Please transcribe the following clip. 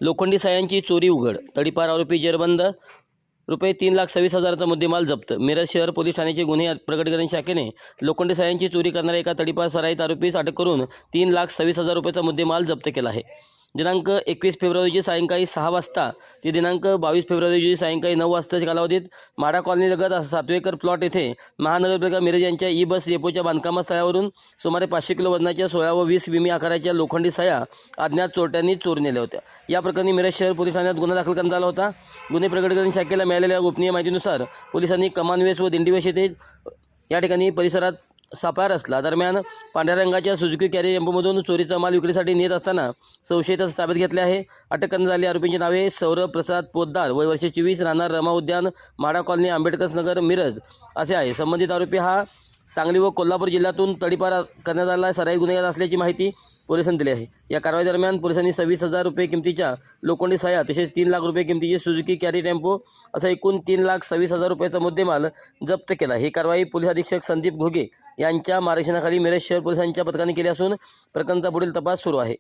लोखंडी सायांची चोरी उघड, तडीपार आरोपी जेरबंद, रुपये 3,26,000चा मुद्देमाल जप्त। मिरज शहर पोलीस ठाण्याचे गुन्हे प्रकटीकरण शाखेने लोखंडी सायांची चोरी करणाऱ्या एका तडीपार सराईत आरोपीस अटक करून 3,26,000 रुपयाचा मुद्देमाल जप्त केला आहे। दिनांक 21 फेब्रुवारी रोजी सायंकाळी 6 वाजता ते दिनांक 22 फेब्रुवारी रोजी सायंकाळी 9 वाजताच्या कालावधीत माडा कॉलनीलगत 7 एकर प्लॉट येथे महानगरपालिका मिरज यांच्या ई बस डेपोच्या बांधकामस्थळावरून सुमारे 500 किलो वजनाच्या 16 व 20 मिमी आकाराच्या लोखंडी साया अज्ञात चोरट्यांनी चोरून नेल्या होत्या। या प्रकरणी मिरज शहर पोलीस ठाण्यात गुन्हा दाखल करण्यात आला होता। गुन्हे प्रकटीकरण शाखेला मिळालेल्या गोपनीय माहितीनुसार पोलिसांनी कमानवेस व दिंडीवेस येथे या ठिकाणी परिसरात सापळा रचला। दरम्यान पांढऱ्या रंगाच्या सुझुकी कॅरी टेम्पोमधून चोरीचा माल विक्रीसाठी नेत असताना संशयित ताब्यात घेतले आहे। अटक करण्यात आलेल्या आरोपींची नावे सौरभ प्रसाद पोद्दार, वय वर्ष 24, राहणार रमा उद्यान, माडा कॉलनी, आंबेडकर नगर, मिरज असे आहे। संबंधित आरोपी हा सांगली व कोल्हापूर जिल्ह्यातून तडीपार करण्यात आलेला सराईत गुन्हेगार असल्याची माहिती पोलिसांनी दिली आहे। या कारवाई दरम्यान पोलिसांनी 26,000 रुपये किमतीच्या लोखंडी साया तसेच 3 लाख रुपये किमतीची सुझुकी कॅरी टेम्पो असा एकूण 3,26,000 रुपयाचा मुद्देमाल जप्त केला। ही कारवाई पोलीस अधीक्षक संदीप घोगे यांच्या मार्गदर्शनाखाली मिरज शहर पोलिसांच्या पथकाने केली असून प्रकरणाचा पुढील तपास सुरू आहे।